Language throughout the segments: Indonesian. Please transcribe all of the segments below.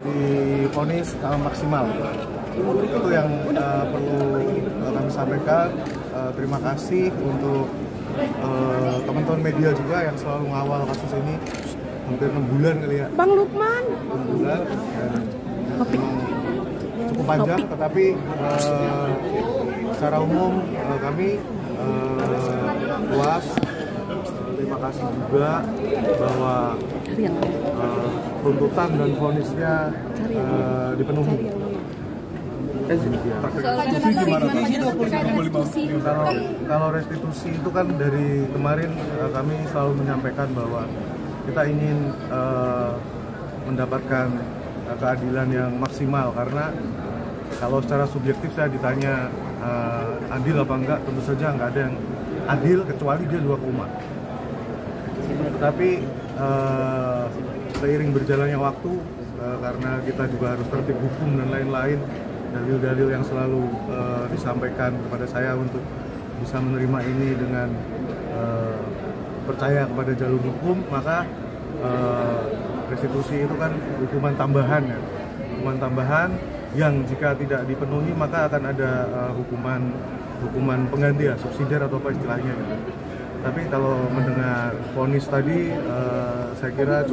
Divonis maksimal. Itu yang perlu kami sampaikan. Terima kasih untuk teman-teman media juga yang selalu mengawal kasus ini hampir 6 bulan kali ya. Bang Lukman. 6 bulan cukup panjang, tetapi secara umum kami puas. Terima kasih juga bahwa tuntutan dan vonisnya dipenuhi. Kalau restitusi itu kan dari kemarin kami selalu menyampaikan bahwa kita ingin mendapatkan keadilan yang maksimal, karena kalau secara subjektif saya ditanya adil apa enggak, tentu saja enggak ada yang adil kecuali dia 2 koma. Tetapi seiring berjalannya waktu, karena kita juga harus tertib hukum dan lain-lain, dalil-dalil yang selalu disampaikan kepada saya untuk bisa menerima ini dengan percaya kepada jalur hukum, maka restitusi itu kan hukuman tambahan ya, hukuman tambahan yang jika tidak dipenuhi maka akan ada hukuman pengganti ya, subsidiar atau apa istilahnya gitu. Tapi kalau mendengar vonis tadi, saya kira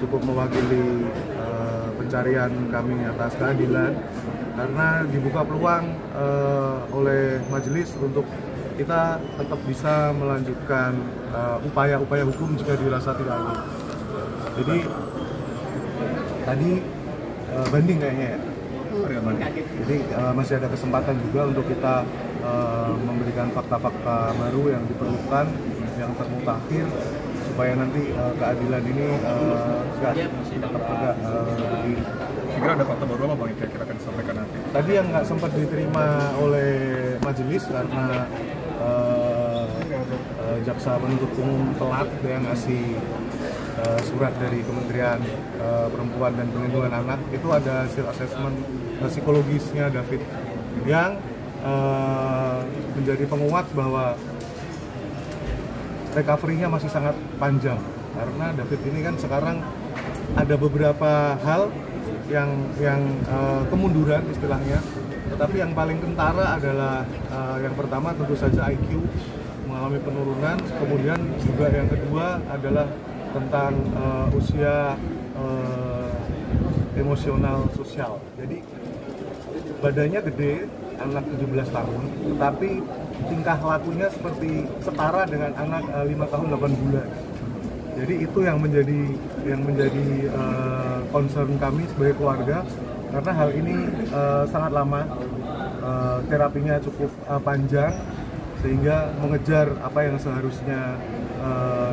cukup mewakili pencarian kami atas keadilan, karena dibuka peluang oleh majelis untuk kita tetap bisa melanjutkan upaya-upaya hukum jika dirasa tidak adil. Jadi tadi banding kayaknya ya. Jadi masih ada kesempatan juga untuk kita memberikan fakta-fakta baru yang diperlukan, yang termutakhir, supaya nanti keadilan ini tetap tegak berdiri. Kira ada fakta baru apa Bang yang kira-kira akan disampaikan nanti? Tadi yang nggak sempat diterima oleh majelis karena jaksa penuntut umum telat yang ngasih surat dari Kementerian Perempuan dan Perlindungan Anak, itu ada hasil asesmen psikologisnya David yang menjadi penguat bahwa recovery-nya masih sangat panjang, karena David ini kan sekarang ada beberapa hal yang kemunduran istilahnya, tetapi yang paling kentara adalah yang pertama tentu saja IQ mengalami penurunan, kemudian juga yang kedua adalah tentang usia emosional sosial. Jadi badannya gede, anak 17 tahun, tetapi tingkah lakunya seperti setara dengan anak 5 tahun 8 bulan. Jadi itu yang menjadi concern kami sebagai keluarga, karena hal ini sangat lama, terapinya cukup panjang, sehingga mengejar apa yang seharusnya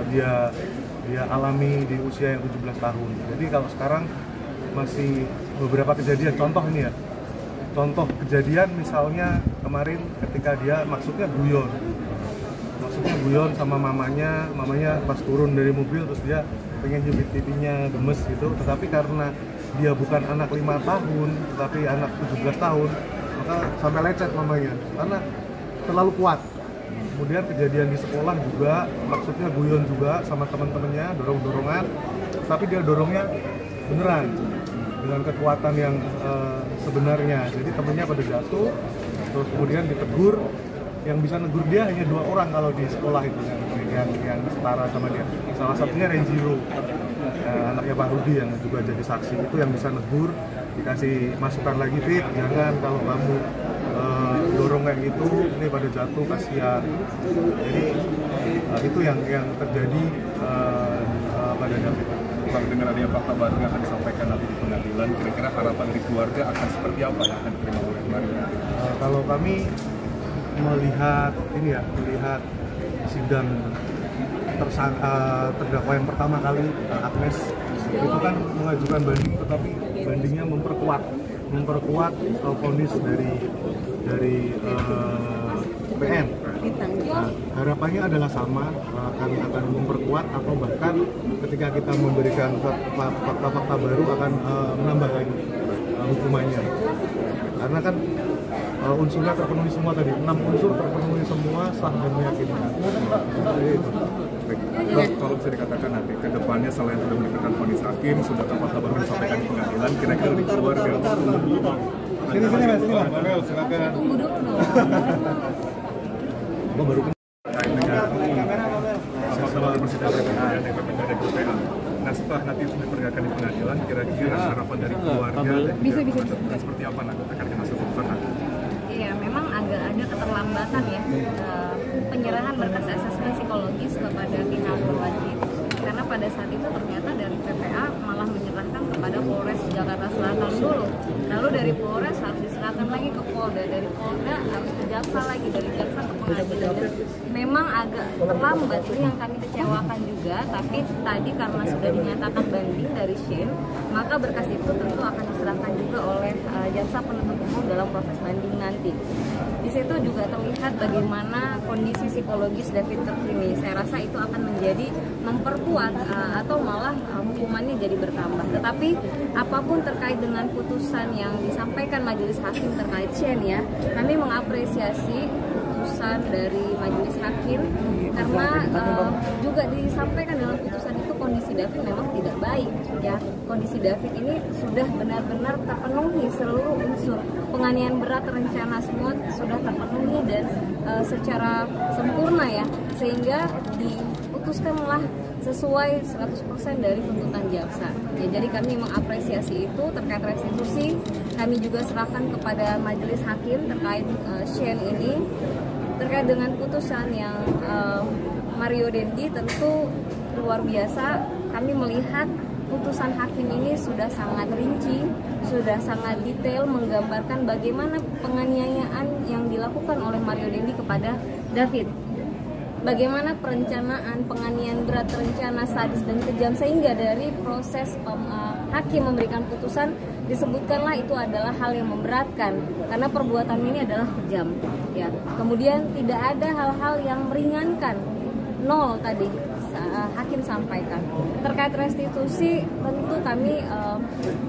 dia alami di usia yang 17 tahun. Jadi kalau sekarang masih beberapa kejadian, contoh ini ya, contoh kejadian misalnya kemarin ketika dia maksudnya guyon sama mamanya pas turun dari mobil, terus dia pengen nyubit pipinya, gemes gitu, tetapi karena dia bukan anak 5 tahun tetapi anak 17 tahun, maka sampai lecet mamanya karena terlalu kuat. Kemudian kejadian di sekolah juga, maksudnya guyon juga sama teman-temannya, dorong-dorongan, tapi dia dorongnya beneran dengan kekuatan yang sebenarnya. Jadi temennya pada jatuh, terus kemudian ditegur. Yang bisa negur dia hanya 2 orang kalau di sekolah itu yang setara sama dia. Salah satunya Renjiro, anaknya Pak Rudi yang juga jadi saksi, itu yang bisa negur, dikasih masukan lagi, Fit, jangan kalau kamu dorong kayak gitu, ini pada jatuh, kasihan. Jadi itu yang terjadi pada David. Bang, dengan adanya fakta baru yang akan disampaikan nanti di pengadilan, kira-kira harapan dari keluarga akan seperti apa yang akan diterima oleh kemarin nanti? Kalau kami melihat sidang terdakwa yang pertama kali, Agnes, itu kan mengajukan banding, tetapi bandingnya memperkuat vonis dari PN. Nah, harapannya adalah sama, akan memperkuat atau bahkan ketika kita memberikan fakta-fakta baru akan menambah lagi hukumannya. Karena kan unsurnya terpenuhi semua tadi, 6 unsur terpenuhi semua, sah dan meyakinkan. Kalau bisa dikatakan nanti ke depannya selain sudah memberikan vonis hakim, sudah fakta baru disampaikan pengadilan, kira-kira dari keluarga. Sini mas, Manuel, silakan. Tunggu dulu dong. Gua baru Terkait dengan sama-sama persidangan PPA dan dari PPA. Nah setelah nanti diperagakan di pengadilan, kira-kira harapan dari keluarga dan Bisa. seperti apa nanti terkait dengan hasil putusan nanti? Iya, memang agak ada keterlambatan ya penyerahan berkas asesmen psikologis kepada pihak berwajib. Karena pada saat itu ternyata dari PPA malah menyerahkan kepada Polres Jakarta Selatan dulu. Lalu dari Polres harus diserahkan lagi ke Polda, dari Polda harus ke Jaksa lagi, dari Jaksa ke pengadilan. Memang agak terlambat, ini yang kami kecewakan juga. Tapi tadi karena sudah dinyatakan banding dari Shane, maka berkas itu tentu akan diserahkan juga oleh Jaksa Penuntut Umum dalam proses banding nanti. Di situ juga terlihat bagaimana kondisi psikologis David terkini. Saya rasa itu akan menjadi memperkuat atau malah hukumannya jadi bertambah. Tetapi apapun terkait dengan putusan yang disampaikan majelis hakim terkait Shane ya, kami mengapresiasi putusan dari majelis hakim karena juga disampaikan dalam putusan itu kondisi David memang tidak baik ya. Kondisi David ini sudah benar-benar terpenuhi seluruh unsur penganiayaan berat terencana, semua sudah terpenuhi dan secara sempurna ya, sehingga diputuskanlah sesuai 100% dari tuntutan jaksa. Ya, jadi kami mengapresiasi itu. Terkait restitusi, kami juga serahkan kepada majelis hakim terkait Shane ini. Terkait dengan putusan yang Mario Dendi, tentu luar biasa. Kami melihat putusan hakim ini sudah sangat rinci, sudah sangat detail menggambarkan bagaimana penganiayaan yang dilakukan oleh Mario Dendi kepada David. Bagaimana perencanaan penganiayaan berat terencana, sadis dan kejam, sehingga dari proses hakim memberikan putusan disebutkanlah itu adalah hal yang memberatkan karena perbuatan ini adalah kejam ya. Kemudian tidak ada hal-hal yang meringankan, nol tadi hakim sampaikan. Terkait restitusi tentu kami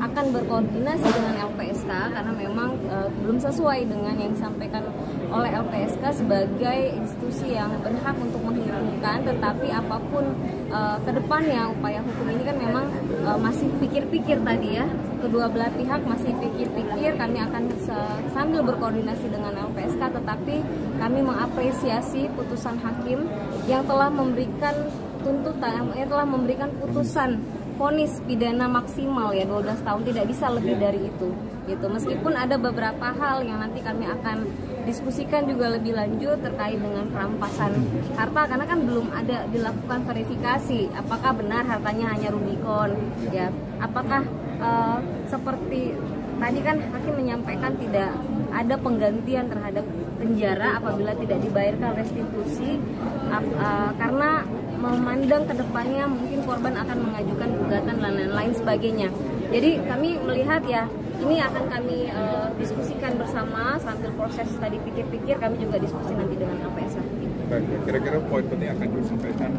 akan berkoordinasi dengan LPSK karena memang belum sesuai dengan yang disampaikan oleh LPSK sebagai institusi yang berhak untuk menghitungkan. Tetapi apapun kedepannya upaya hukum ini kan memang masih pikir-pikir tadi ya, kedua belah pihak masih pikir-pikir. Kami akan sambil berkoordinasi dengan LPSK, tetapi kami mengapresiasi putusan hakim yang telah memberikan tuntutan, yang telah memberikan putusan vonis pidana maksimal ya 12 tahun, tidak bisa lebih dari itu gitu. Meskipun ada beberapa hal yang nanti kami akan diskusikan juga lebih lanjut terkait dengan perampasan harta, karena kan belum ada dilakukan verifikasi apakah benar hartanya hanya Rubicon ya, apakah seperti tadi kan hakim menyampaikan tidak ada penggantian terhadap penjara apabila tidak dibayarkan restitusi, karena memandang ke depannya mungkin korban akan mengajukan gugatan dan lain-lain sebagainya. Jadi kami melihat ya, ini akan kami diskusikan bersama sambil proses tadi pikir-pikir, kami juga diskusi nanti dengan LPSK. Kira-kira poin penting akan disampaikan